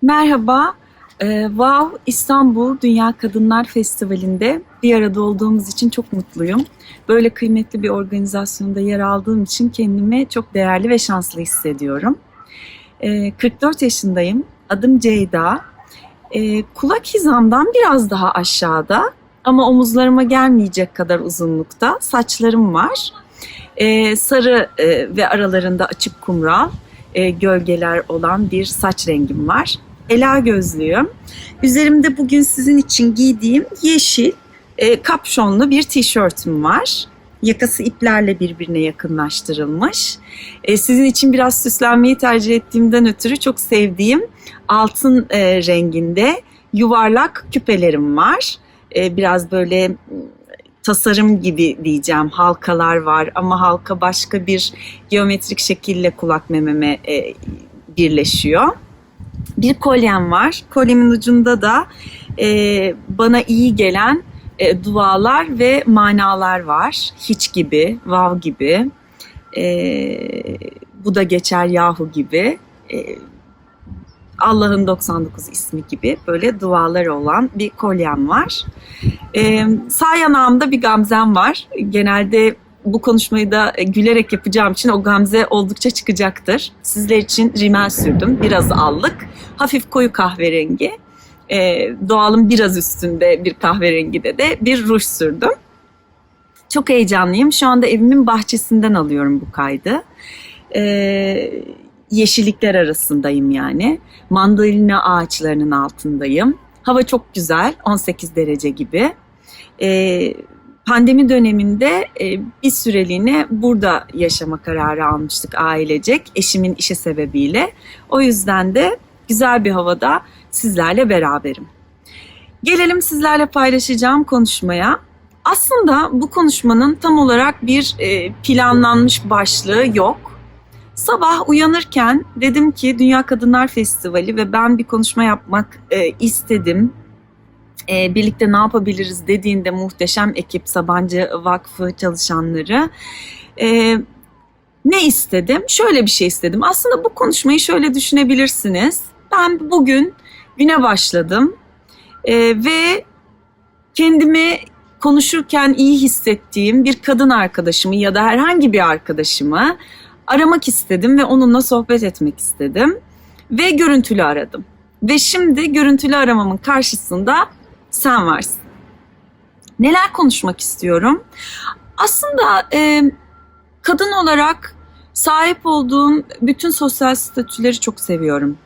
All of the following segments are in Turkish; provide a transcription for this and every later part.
Merhaba, Wow İstanbul Dünya Kadınlar Festivali'nde bir arada olduğumuz için çok mutluyum. Böyle kıymetli bir organizasyonda yer aldığım için kendimi çok değerli ve şanslı hissediyorum. 44 yaşındayım, adım Ceyda. Kulak hizamdan biraz daha aşağıda ama omuzlarıma gelmeyecek kadar uzunlukta saçlarım var. Sarı ve aralarında açık kumral, gölgeler olan bir saç rengim var. Ela gözlüyüm. Üzerimde bugün sizin için giydiğim yeşil kapşonlu bir tişörtüm var. Yakası iplerle birbirine yakınlaştırılmış. Sizin için biraz süslenmeyi tercih ettiğimden ötürü çok sevdiğim altın renginde yuvarlak küpelerim var. Biraz böyle tasarım gibi diyeceğim, halkalar var ama halka başka bir geometrik şekille kulak mememe birleşiyor. Bir kolyem var. Kolyemin ucunda da bana iyi gelen dualar ve manalar var. Hiç gibi, vav gibi, bu da geçer yahu gibi, Allah'ın 99 ismi gibi böyle dualar olan bir kolyem var. Sağ yanağımda bir gamzem var. Genelde bu konuşmayı da gülerek yapacağım için o gamze oldukça çıkacaktır. Sizler için rimel sürdüm. Biraz allık. Hafif koyu kahverengi. Doğalın biraz üstünde bir kahverengide de bir ruj sürdüm. Çok heyecanlıyım. Şu anda evimin bahçesinden alıyorum bu kaydı. Yeşillikler arasındayım yani. Mandalina ağaçlarının altındayım. Hava çok güzel. 18 derece gibi. Pandemi döneminde bir süreliğine burada yaşama kararı almıştık ailecek, eşimin işi sebebiyle. O yüzden de güzel bir havada sizlerle beraberim. Gelelim sizlerle paylaşacağım konuşmaya. Aslında bu konuşmanın tam olarak bir planlanmış başlığı yok. Sabah uyanırken dedim ki Dünya Kadınlar Festivali ve ben bir konuşma yapmak istedim. Birlikte ne yapabiliriz dediğinde muhteşem ekip Sabancı Vakfı çalışanları ne istedim? Şöyle bir şey istedim. Aslında bu konuşmayı şöyle düşünebilirsiniz. Ben bugün güne başladım ve kendimi konuşurken iyi hissettiğim bir kadın arkadaşımı ya da herhangi bir arkadaşımı aramak istedim ve onunla sohbet etmek istedim ve görüntülü aradım. Ve şimdi görüntülü aramamın karşısında sen varsın. Neler konuşmak istiyorum? Aslında kadın olarak sahip olduğum bütün sosyal statüleri çok seviyorum.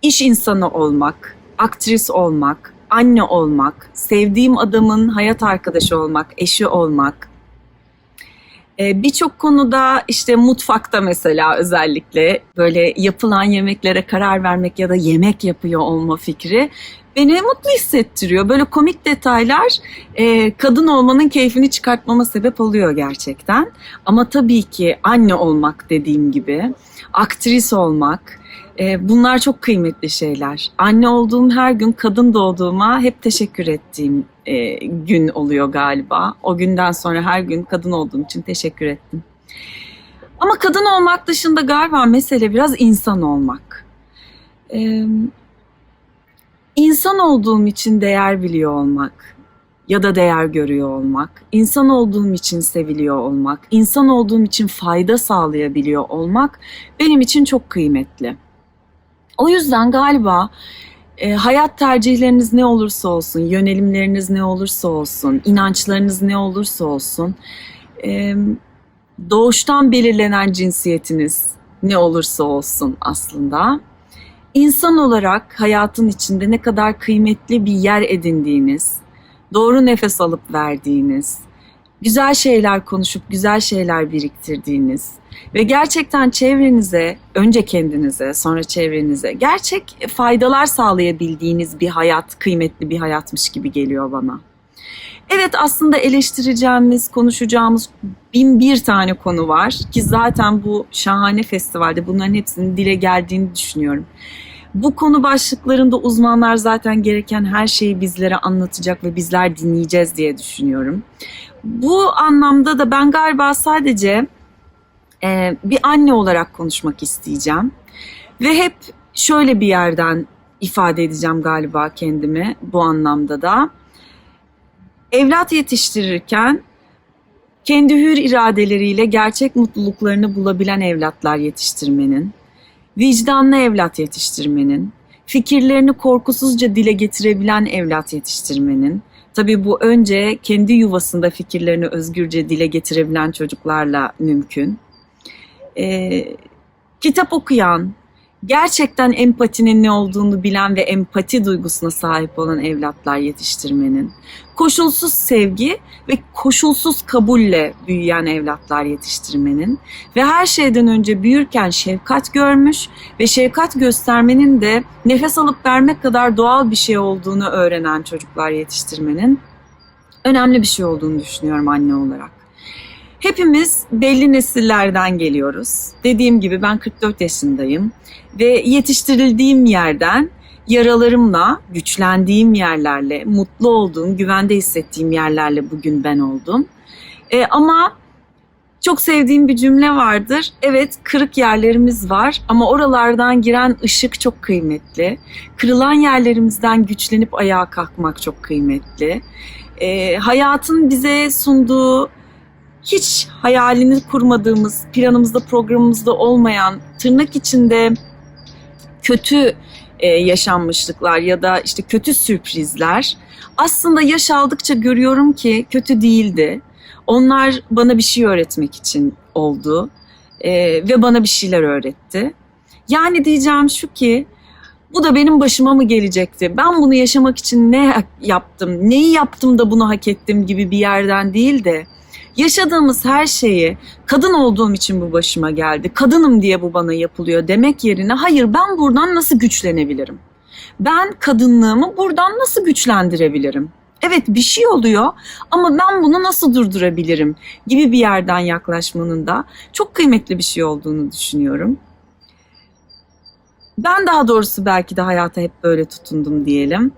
İş insanı olmak, aktris olmak, anne olmak, sevdiğim adamın hayat arkadaşı olmak, eşi olmak. Birçok konuda işte mutfakta mesela özellikle böyle yapılan yemeklere karar vermek ya da yemek yapıyor olma fikri beni mutlu hissettiriyor. Böyle komik detaylar kadın olmanın keyfini çıkartmama sebep oluyor gerçekten. Ama tabii ki anne olmak dediğim gibi, aktris olmak, bunlar çok kıymetli şeyler. Anne olduğum her gün kadın doğduğuma hep teşekkür ettiğim gün oluyor galiba. O günden sonra her gün kadın olduğum için teşekkür ettim. Ama kadın olmak dışında galiba mesele biraz insan olmak. İnsan olduğum için değer biliyor olmak ya da değer görüyor olmak, insan olduğum için seviliyor olmak, insan olduğum için fayda sağlayabiliyor olmak benim için çok kıymetli. O yüzden galiba hayat tercihleriniz ne olursa olsun, yönelimleriniz ne olursa olsun, inançlarınız ne olursa olsun, doğuştan belirlenen cinsiyetiniz ne olursa olsun aslında, İnsan olarak hayatın içinde ne kadar kıymetli bir yer edindiğiniz, doğru nefes alıp verdiğiniz, güzel şeyler konuşup güzel şeyler biriktirdiğiniz ve gerçekten çevrenize, önce kendinize, sonra çevrenize gerçek faydalar sağlayabildiğiniz bir hayat, kıymetli bir hayatmış gibi geliyor bana. Evet, aslında eleştireceğimiz, konuşacağımız bin bir tane konu var ki zaten bu şahane festivalde bunların hepsinin dile geldiğini düşünüyorum. Bu konu başlıklarında uzmanlar zaten gereken her şeyi bizlere anlatacak ve bizler dinleyeceğiz diye düşünüyorum. Bu anlamda da ben galiba sadece bir anne olarak konuşmak isteyeceğim. Ve hep şöyle bir yerden ifade edeceğim galiba kendimi bu anlamda da. Evlat yetiştirirken kendi hür iradeleriyle gerçek mutluluklarını bulabilen evlatlar yetiştirmenin, vicdanlı evlat yetiştirmenin, fikirlerini korkusuzca dile getirebilen evlat yetiştirmenin, tabii bu önce kendi yuvasında fikirlerini özgürce dile getirebilen çocuklarla mümkün. Kitap okuyan, gerçekten empatinin ne olduğunu bilen ve empati duygusuna sahip olan evlatlar yetiştirmenin, koşulsuz sevgi ve koşulsuz kabulle büyüyen evlatlar yetiştirmenin ve her şeyden önce büyürken şefkat görmüş ve şefkat göstermenin de nefes alıp vermek kadar doğal bir şey olduğunu öğrenen çocuklar yetiştirmenin önemli bir şey olduğunu düşünüyorum anne olarak. Hepimiz belli nesillerden geliyoruz. Dediğim gibi ben 44 yaşındayım ve yetiştirildiğim yerden yaralarımla, güçlendiğim yerlerle, mutlu olduğum, güvende hissettiğim yerlerle bugün ben oldum. Ama çok sevdiğim bir cümle vardır. Evet, kırık yerlerimiz var ama oralardan giren ışık çok kıymetli. Kırılan yerlerimizden güçlenip ayağa kalkmak çok kıymetli. Hayatın bize sunduğu hiç hayalini kurmadığımız, planımızda, programımızda olmayan, tırnak içinde kötü yaşanmışlıklar ya da işte kötü sürprizler aslında yaş aldıkça görüyorum ki kötü değildi. Onlar bana bir şey öğretmek için oldu ve bana bir şeyler öğretti. Yani diyeceğim şu ki bu da benim başıma mı gelecekti? Ben bunu yaşamak için ne yaptım, neyi yaptım da bunu hak ettim gibi bir yerden değil de yaşadığımız her şeyi kadın olduğum için bu başıma geldi, kadınım diye bu bana yapılıyor demek yerine hayır ben buradan nasıl güçlenebilirim? Ben kadınlığımı buradan nasıl güçlendirebilirim? Evet bir şey oluyor ama ben bunu nasıl durdurabilirim gibi bir yerden yaklaşmanın da çok kıymetli bir şey olduğunu düşünüyorum. Ben daha doğrusu belki de hayata hep böyle tutundum diyelim.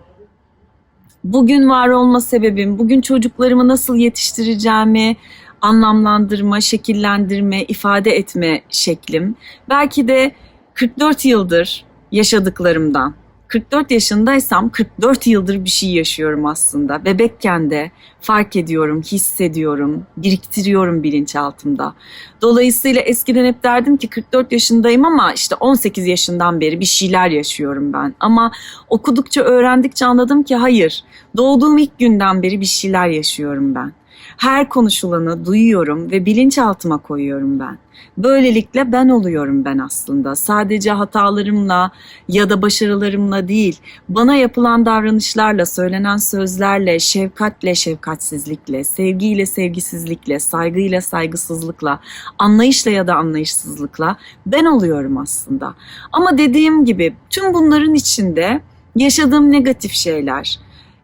Bugün var olma sebebim, bugün çocuklarımı nasıl yetiştireceğimi anlamlandırma, şekillendirme, ifade etme şeklim. Belki de 44 yıldır yaşadıklarımdan. 44 yaşındaysam 44 yıldır bir şey yaşıyorum aslında. Bebekken de fark ediyorum, hissediyorum, biriktiriyorum bilinçaltımda. Dolayısıyla eskiden hep derdim ki 44 yaşındayım ama işte 18 yaşından beri bir şeyler yaşıyorum ben. Ama okudukça, öğrendikçe anladım ki hayır, doğduğum ilk günden beri bir şeyler yaşıyorum ben. Her konuşulanı duyuyorum ve bilinçaltıma koyuyorum ben. Böylelikle ben oluyorum ben aslında. Sadece hatalarımla ya da başarılarımla değil, bana yapılan davranışlarla, söylenen sözlerle, şefkatle, şefkatsizlikle, sevgiyle, sevgisizlikle, saygıyla, saygısızlıkla, anlayışla ya da anlayışsızlıkla ben oluyorum aslında. Ama dediğim gibi tüm bunların içinde yaşadığım negatif şeyler,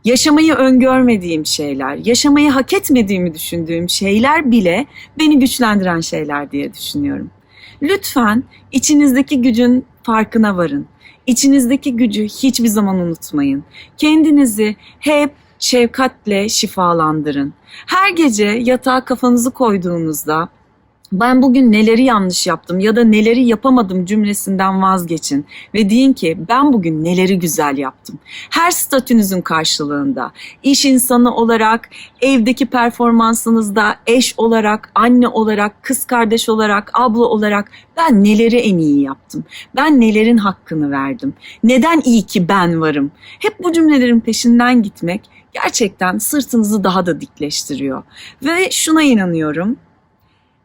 yaşamayı öngörmediğim şeyler, yaşamayı hak etmediğimi düşündüğüm şeyler bile beni güçlendiren şeyler diye düşünüyorum. Lütfen içinizdeki gücün farkına varın. İçinizdeki gücü hiçbir zaman unutmayın. Kendinizi hep şefkatle şifalandırın. Her gece yatağa kafanızı koyduğunuzda ben bugün neleri yanlış yaptım ya da neleri yapamadım cümlesinden vazgeçin ve deyin ki ben bugün neleri güzel yaptım. Her statünüzün karşılığında, iş insanı olarak, evdeki performansınızda, eş olarak, anne olarak, kız kardeş olarak, abla olarak ben neleri en iyi yaptım. Ben nelerin hakkını verdim. Neden iyi ki ben varım? Hep bu cümlelerin peşinden gitmek gerçekten sırtınızı daha da dikleştiriyor. Ve şuna inanıyorum.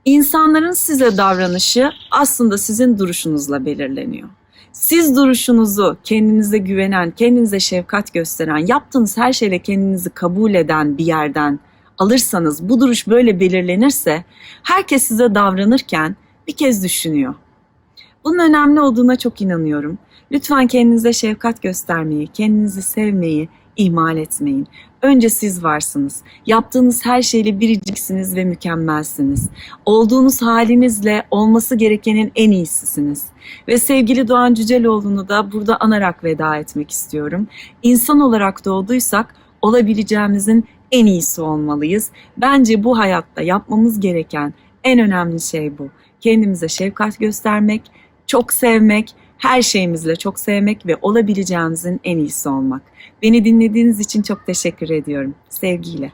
İnsanların size davranışı aslında sizin duruşunuzla belirleniyor. Siz duruşunuzu kendinize güvenen, kendinize şefkat gösteren, yaptığınız her şeyle kendinizi kabul eden bir yerden alırsanız, bu duruş böyle belirlenirse herkes size davranırken bir kez düşünüyor. Bunun önemli olduğuna çok inanıyorum. Lütfen kendinize şefkat göstermeyi, kendinizi sevmeyi ihmal etmeyin. Önce siz varsınız. Yaptığınız her şeyle biriciksiniz ve mükemmelsiniz. Olduğunuz halinizle olması gerekenin en iyisisiniz. Ve sevgili Doğan Cüceloğlu'nu da burada anarak veda etmek istiyorum. İnsan olarak doğduysak olabileceğimizin en iyisi olmalıyız. Bence bu hayatta yapmamız gereken en önemli şey bu. Kendimize şefkat göstermek, çok sevmek her şeyimizle çok sevmek ve olabileceğimizin en iyisi olmak. Beni dinlediğiniz için çok teşekkür ediyorum. Sevgiyle.